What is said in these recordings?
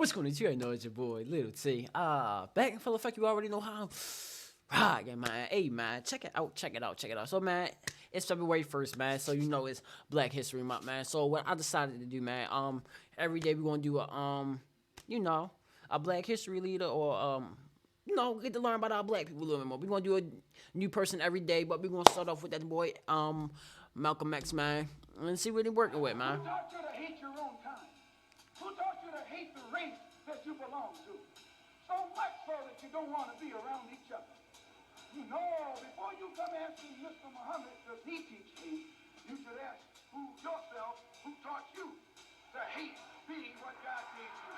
What's going on? You already know it's your boy, Little T. Back in full effect, you already know how. Right, man. Hey, man, check it out. So, man, it's February 1st, man. So, you know it's Black History Month, man. So, what I decided to do, man, every day we're going to do a Black History leader or, get to learn about our black people a little bit more. We're going to do a new person every day, but we're going to start off with that boy, Malcolm X, man, and see what he's working with, man. Who taught you to hate your own kind? Who taught you to hate the race that you belong to? So much so that you don't want to be around each other. You know, before you come asking Mr. Muhammad, does he teach me? You should ask yourself who taught you to hate being what God gave you.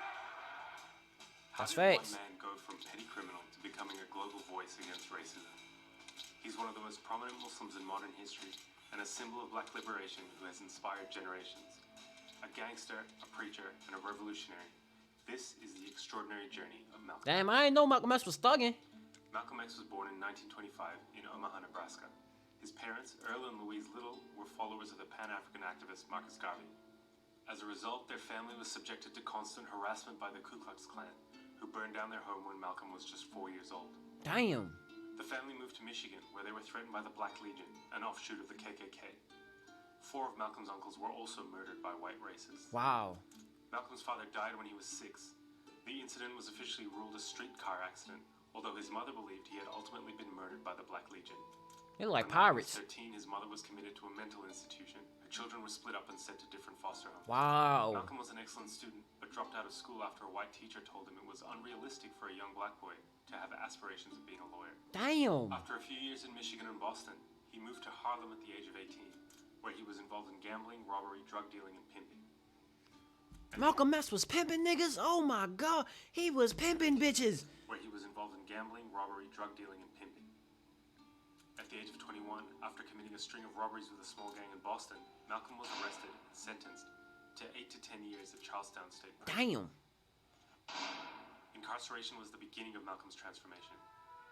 That's How did facts. one man go from petty criminal to becoming a global voice against racism? He's one of the most prominent Muslims in modern history and a symbol of black liberation who has inspired generations. A gangster, a preacher, and a revolutionary. This is the extraordinary journey of Malcolm. Damn, I didn't know Malcolm X was thugging. Malcolm X was born in 1925 in Omaha, Nebraska. His parents, Earl and Louise Little, were followers of the Pan-African activist Marcus Garvey. As a result, their family was subjected to constant harassment by the Ku Klux Klan, who burned down their home when Malcolm was just 4 years old. Damn. The family moved to Michigan, where they were threatened by the Black Legion, an offshoot of the KKK. 4 of Malcolm's uncles were also murdered by white racists. Wow. Malcolm's father died when he was 6. The incident was officially ruled a streetcar accident, although his mother believed he had ultimately been murdered by the Black Legion. They're like When Malcolm was pirates. 13, his mother was committed to a mental institution. Her children were split up and sent to different foster homes. Wow. Malcolm was an excellent student, but dropped out of school after a white teacher told him it was unrealistic for a young black boy to have aspirations of being a lawyer. Damn. After a few years in Michigan and Boston, he moved to Harlem at the age of 18, where he was involved in gambling, robbery, drug dealing, and pimping. Malcolm X was pimping niggas? Oh my god. He was pimping bitches. Where he was involved in gambling, robbery, drug dealing, and pimping. At the age of 21, after committing a string of robberies with a small gang in Boston, Malcolm was arrested and sentenced to 8 to 10 years at Charlestown State Prison. Damn. Incarceration was the beginning of Malcolm's transformation.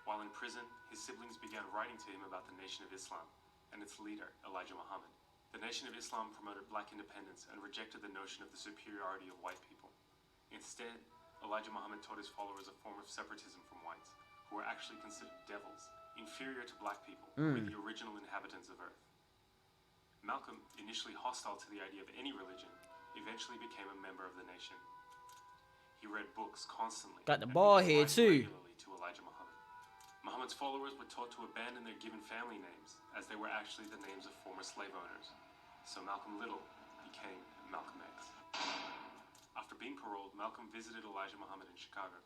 While in prison, his siblings began writing to him about the Nation of Islam and its leader, Elijah Muhammad. The Nation of Islam promoted black independence and rejected the notion of the superiority of white people. Instead, Elijah Muhammad taught his followers a form of separatism from whites, who were actually considered devils, inferior to black people, who were the original inhabitants of Earth. Malcolm, initially hostile to the idea of any religion, eventually became a member of the nation. He read books constantly. Got the and bald began head, writing too. regularly to Elijah Muhammad. Muhammad's followers were taught to abandon their given family names, as they were actually the names of former slave owners. So Malcolm Little became Malcolm X. After being paroled, Malcolm visited Elijah Muhammad in Chicago.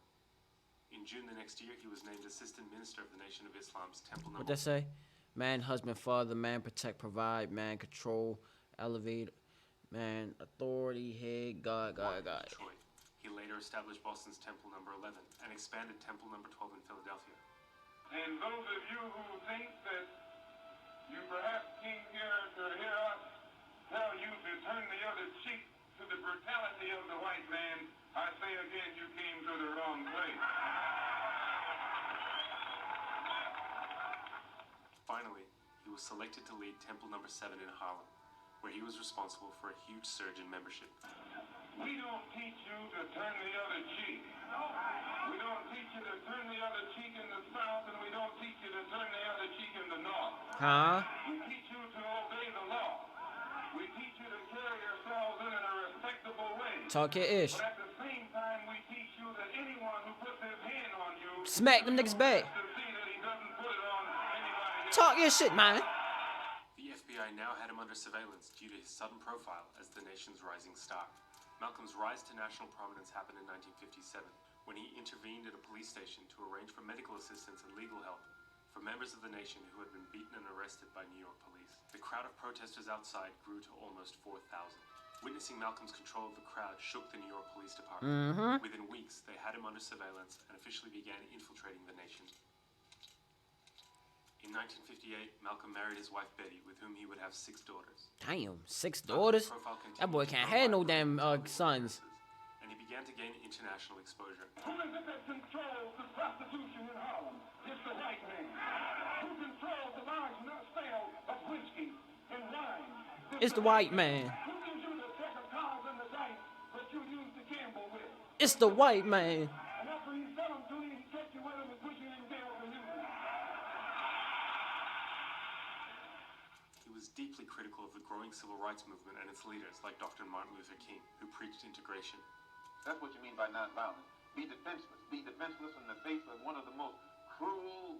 In June the next year, he was named Assistant Minister of the Nation of Islam's Temple What number. that say? Man, husband, father, man, protect, provide, man, control, elevate, man, authority, head, God. Detroit. He later established Boston's Temple number 11 and expanded Temple number 12 in Philadelphia. And those of you who think that you perhaps came here to hear us tell you to turn the other cheek to the brutality of the white man, I say again, you came to the wrong place. Finally, he was selected to lead Temple number 7 in Harlem, where he was responsible for a huge surge in membership. We don't teach you to turn the other cheek. We don't teach you to turn the other cheek in the South, and we don't teach you to turn the other cheek in the North. Huh? We teach you to obey the law. We teach you to carry yourselves in a respectable way. Talk your ish. But at the same time, we teach you that anyone who puts his hand on you, Smack them niggas back. to see that he doesn't put it on anybody else. Talk your shit, man. The FBI now had him under surveillance due to his sudden profile as the nation's rising star. Malcolm's rise to national prominence happened in 1957, when he intervened at a police station to arrange for medical assistance and legal help for members of the nation who had been beaten and arrested by New York police. The crowd of protesters outside grew to almost 4,000. Witnessing Malcolm's control of the crowd shook the New York Police Department. Within weeks, they had him under surveillance and officially began infiltrating the nation. In 1958, Malcolm married his wife Betty, with whom he would have 6 daughters. Damn, 6 daughters? Profile That boy continued can't to have no grow damn by sons. and he began to gain international exposure. Who is it that controls the prostitution in Harlem? It's the white man. Who controls the large sale of whiskey and wine? It's the white man. Who gives you the deck of cards and the dice that you use to gamble with? It's the white man. And after you sell them to you, he catch you with them and push you in jail for using them. He was deeply critical of the growing civil rights movement and its leaders, like Dr. Martin Luther King, who preached integration. That's what you mean by nonviolence. Be defenseless. Be defenseless in the face of one of the most cruel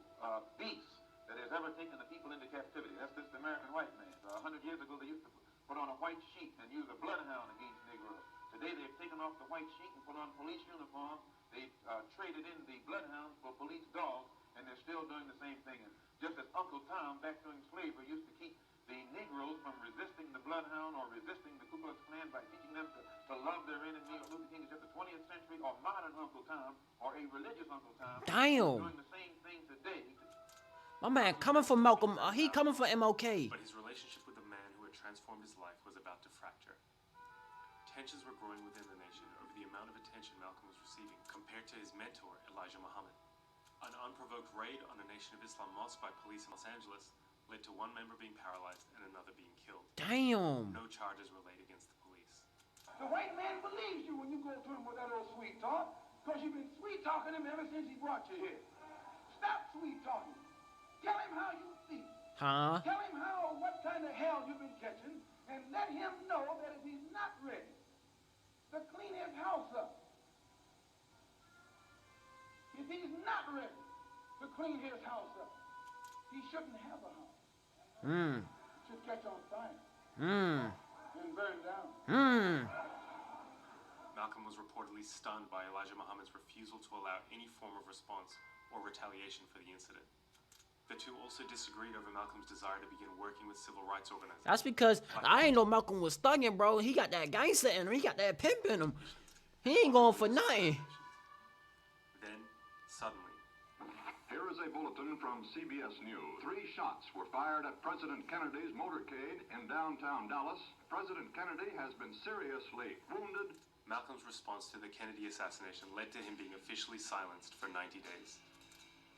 beasts that has ever taken the people into captivity. That's this American white man. 100 years ago, they used to put on a white sheet and use a bloodhound against Negroes. Today, they've taken off the white sheet and put on police uniforms. They've traded in the bloodhounds for police dogs, and they're still doing the same thing. And just as Uncle Tom, back during slavery, used to keep the Negroes from resisting the bloodhound or resisting the Ku Klux Klan by teaching them to love their enemy. Luther King is just a 20th century or modern Uncle Tom or a religious Uncle Tom. Damn. Doing the same thing today. My man coming from Malcolm. He coming from MLK. But his relationship with the man who had transformed his life was about to fracture. Tensions were growing within the nation over the amount of attention Malcolm was receiving compared to his mentor, Elijah Muhammad. An unprovoked raid on a Nation of Islam mosque by police in Los Angeles led to one member being paralyzed and another being killed. Damn. No charges were laid against the police. The white man believes you when you go to him with that old sweet talk, because you've been sweet talking him ever since he brought you here. Stop sweet talking. Tell him how you feel. Huh? Tell him what kind of hell you've been catching, and let him know that if he's not ready to clean his house up, if he's not ready to clean his house up, he shouldn't have a house. Should catch on fire and burn down. Malcolm was reportedly stunned by Elijah Muhammad's refusal to allow any form of response or retaliation for the incident. The two also disagreed over Malcolm's desire to begin working with civil rights organizations. That's because I ain't know Malcolm was thugging, bro. He got that gangster in him. He got that pimp in him. He ain't going for nothing. Then, suddenly, Here is a bulletin from CBS News. 3 shots were fired at President Kennedy's motorcade in downtown Dallas. President Kennedy has been seriously wounded. Malcolm's response to the Kennedy assassination led to him being officially silenced for 90 days.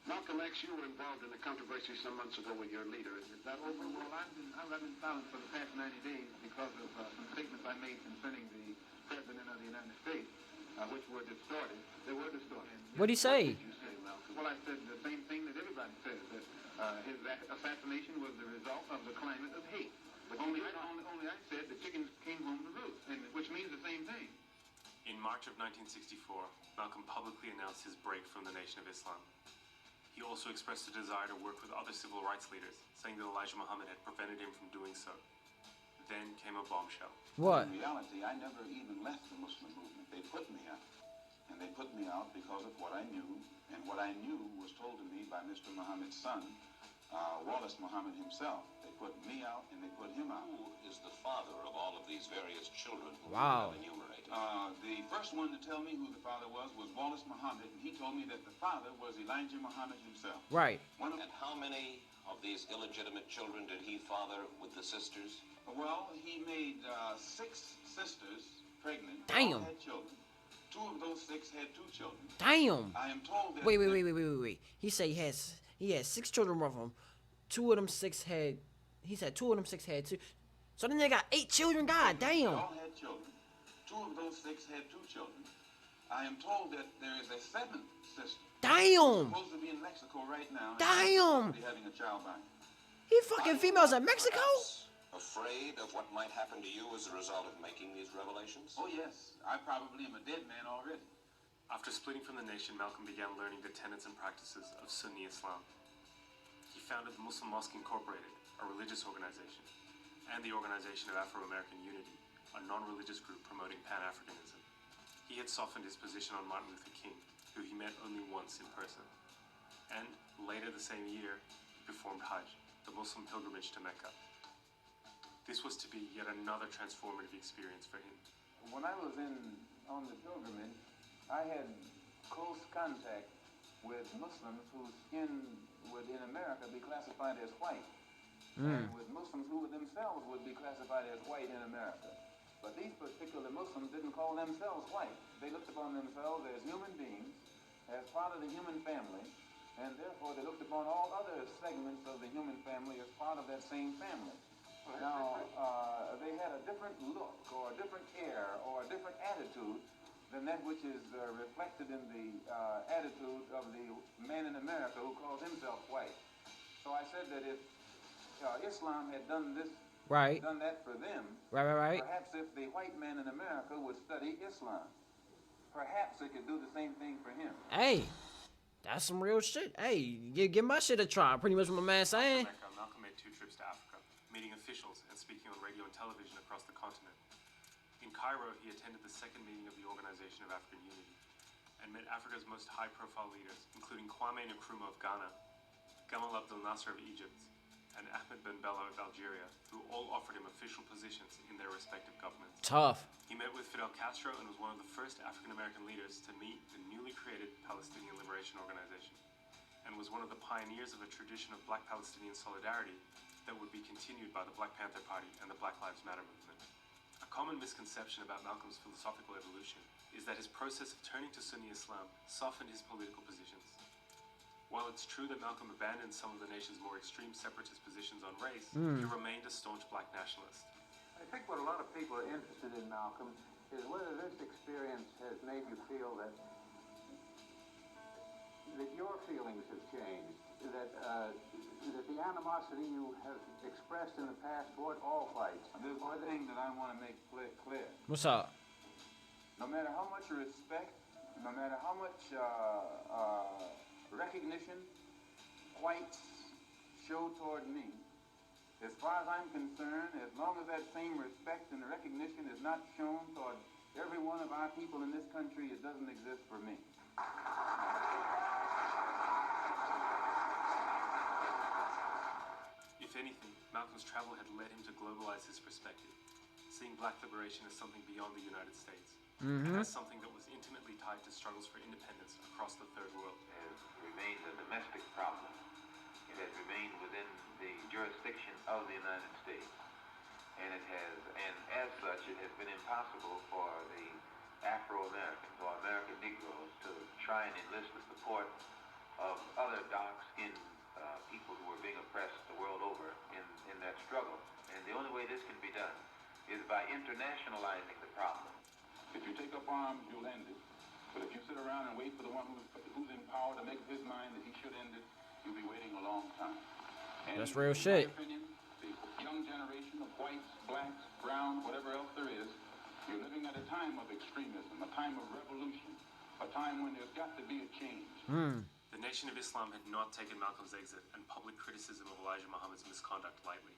Malcolm X, you were involved in a controversy some months ago with your leader. Is that over? Well, I've been silent for the past 90 days because of some statements I made concerning the President of the United States, which were distorted. They were distorted. What'd he say? What did you say, Malcolm? Well, I said the same thing that everybody says, that his assassination was the result of the climate of hate. But only I said the chickens came home to roost, which means the same thing. In March of 1964, Malcolm publicly announced his break from the Nation of Islam. He also expressed a desire to work with other civil rights leaders, saying that Elijah Muhammad had prevented him from doing so. Then came a bombshell. What? In reality, I never even left the Muslim movement. They put me out. And they put me out because of what I knew. And what I knew was told to me by Mr. Muhammad's son, Wallace Muhammad himself. They put me out and they put him out. Who is the father of all of these various children who Wow. you have enumerated? The first one to tell me who the father was Wallace Muhammad. And he told me that the father was Elijah Muhammad himself. Right. One of And how many of these illegitimate children did he father with the sisters? Well, he made 6 sisters pregnant. Damn. All had children. 2 of those 6 had 2 children. Damn. I am told that... Wait. He said he had 6 children with him. 2 of them 6 had. He said 2 of them 6 had 2. So then they got 8 children. God They damn. all had children. 2 of those 6 had 2 children. I am told that there is a 7th sister. Damn. Supposed to be in Mexico right now. and Damn. Be having a child by. He fucking females in Mexico. Afraid of what might happen to you as a result of making these revelations? Oh yes, I probably am a dead man already. After splitting from the nation, Malcolm began learning the tenets and practices of Sunni Islam. He founded the Muslim Mosque Incorporated, a religious organization, and the Organization of Afro-American Unity, a non-religious group promoting Pan-Africanism. He had softened his position on Martin Luther King, who he met only once in person. And later the same year, he performed Hajj, the Muslim pilgrimage to Mecca. This was to be yet another transformative experience for him. When I was on the pilgrimage, I had close contact with Muslims whose skin would in America be classified as white, and with Muslims who themselves would be classified as white in America. But these particular Muslims didn't call themselves white. They looked upon themselves as human beings, as part of the human family, and therefore they looked upon all other segments of the human family as part of that same family. Now, they had a different look or a different air or a different attitude than that which is reflected in the attitude of the man in America who calls himself white. So I said that if Islam had done this, Right. done that for them, Right. perhaps if the white man in America would study Islam, perhaps it could do the same thing for him. Hey, that's some real shit. Hey, give my shit a try. Pretty much what my man saying. Malcolm made 2 trips to Africa, meeting officials and speaking on radio and television across the continent. In Cairo, he attended the second meeting of the Organization of African Unity and met Africa's most high-profile leaders, including Kwame Nkrumah of Ghana, Gamal Abdel Nasser of Egypt, and Ahmed Ben Bella of Algeria, who all offered him official positions in their respective governments. Tough. He met with Fidel Castro and was one of the first African-American leaders to meet the newly created Palestinian Liberation Organization, and was one of the pioneers of a tradition of Black Palestinian solidarity that would be continued by the Black Panther Party and the Black Lives Matter movement. A common misconception about Malcolm's philosophical evolution is that his process of turning to Sunni Islam softened his political positions. While it's true that Malcolm abandoned some of the nation's more extreme separatist positions on race, he remained a staunch black nationalist. I think what a lot of people are interested in, Malcolm, is whether this experience has made you feel that your feelings have changed, that the animosity you have expressed in the past toward all whites. There's one thing that I want to make clear. What's up? No matter how much respect, no matter how much recognition whites show toward me, as far as I'm concerned, as long as that same respect and recognition is not shown toward every one of our people in this country, it doesn't exist for me. If anything, Malcolm's travel had led him to globalize his perspective, seeing black liberation as something beyond the United States, and as something that was intimately tied to struggles for independence across the Third World. Has remained a domestic problem. It has remained within the jurisdiction of the United States. And as such, it has been impossible for the Afro-Americans or American Negroes to try and enlist the support of other dark-skinned people who are being oppressed the world over in that struggle. And the only way this can be done is by internationalizing the problem. If you take up arms, you'll end it. But if you sit around and wait for the one who's in power to make up his mind that he should end it, you'll be waiting a long time. And That's real in shit. my opinion, the young generation of whites, blacks, brown, whatever else there is, you're living at a time of extremism, a time of revolution, a time when there's got to be a change. The Nation of Islam had not taken Malcolm's exit and public criticism of Elijah Muhammad's misconduct lightly.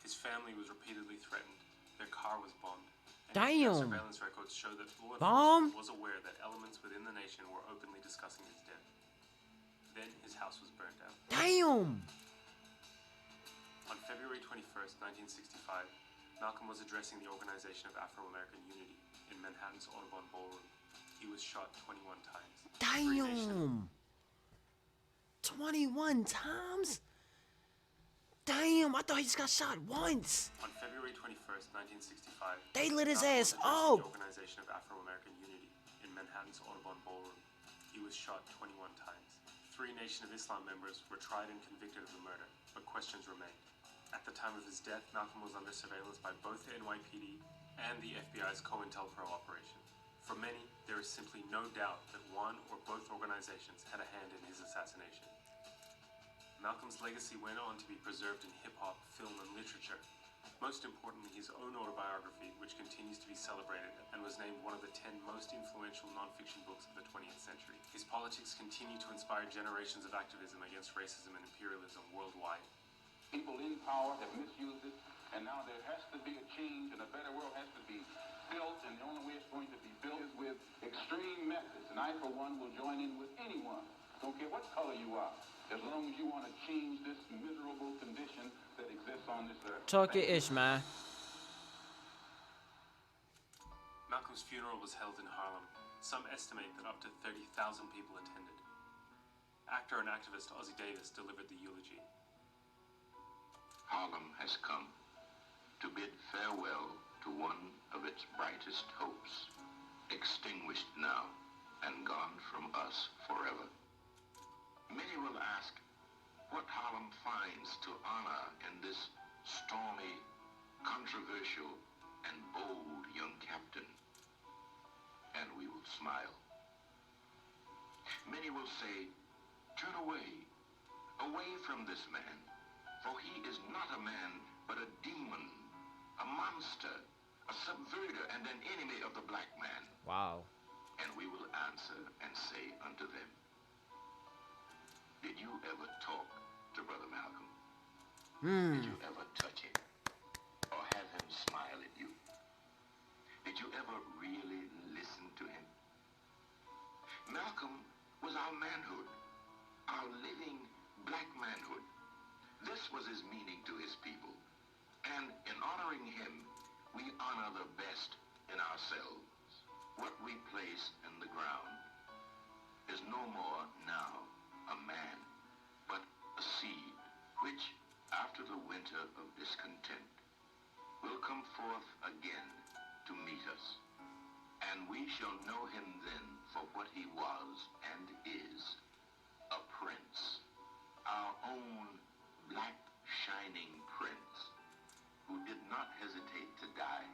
His family was repeatedly threatened. Their car was bombed. And Damn. surveillance records show that law Bomb? enforcement was aware that elements within the nation were openly discussing his death. Then his house was burnt down. Damn. On February 21st, 1965, Malcolm was addressing the Organization of Afro-American Unity in Manhattan's Audubon Ballroom. He was shot 21 times. Damn. 21 times? Damn, I thought he just got shot once. On February 21st, 1965, They lit his Malcolm ass was addressing up. the Organization of Afro-American Unity in Manhattan's Audubon Ballroom. He was shot 21 times. 3 Nation of Islam members were tried and convicted of the murder, but questions remained. At the time of his death, Malcolm was under surveillance by both the NYPD and the FBI's COINTELPRO operation. For many, there is simply no doubt that one or both organizations had a hand in his assassination. Malcolm's legacy went on to be preserved in hip-hop, film, and literature. Most importantly, his own autobiography, which continues to be celebrated and was named one of the 10 most influential non-fiction books of the 20th century. His politics continue to inspire generations of activism against racism and imperialism worldwide. People in power have misused it, and now there has to be a change, and a better world has to be built, and the only way it's going to be built is with extreme methods. And I, for one, will join in with anyone. Don't care what color you are, as long as you want to change this miserable condition that exists on this earth. Talk your ish, man. Malcolm's funeral was held in Harlem. Some estimate that up to 30,000 people attended. Actor and activist Ossie Davis delivered the eulogy. Harlem has come to bid farewell to one of its brightest hopes, extinguished now and gone from us forever. Many will ask what Harlem finds to honor in this stormy, controversial, and bold young captain. And we will smile. Many will say, turn away, away from this man, for he is not a man, but a demon, a monster, a subverter, and an enemy of the black man. Wow. And we will answer and say unto them, did you ever talk to Brother Malcolm? Did you ever touch him or have him smile at you? Did you ever really listen to him? Malcolm was our manhood, our living black manhood. This was his meaning to his people. And in honoring him, we honor the best in ourselves. What we place in the ground is no more now a man, but a seed, which, after the winter of discontent, will come forth again to meet us. And we shall know him then for what he was and is, a prince, our own black shining prince, who did not hesitate to die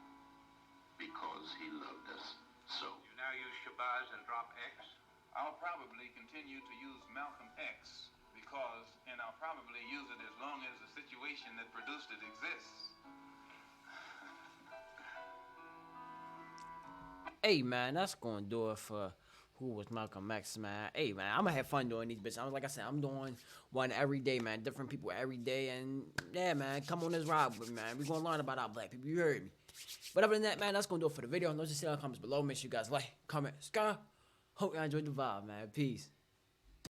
because he loved us so. You now use Shabazz and drop X? I'll probably continue to use Malcolm X because, and I'll probably use it as long as the situation that produced it exists. Hey man, that's gonna do it for who was Malcolm X, man. Hey man, I'm gonna have fun doing these bitches. Like I said, I'm doing one every day, man. Different people every day, and yeah, man, come on this ride with me, man. We gonna learn about our black people. You heard me. But other than that, man, that's gonna do it for the video. Notice to see in the comments below. Make sure you guys like, comment, subscribe. Hope y'all enjoyed the vibe, man. Peace.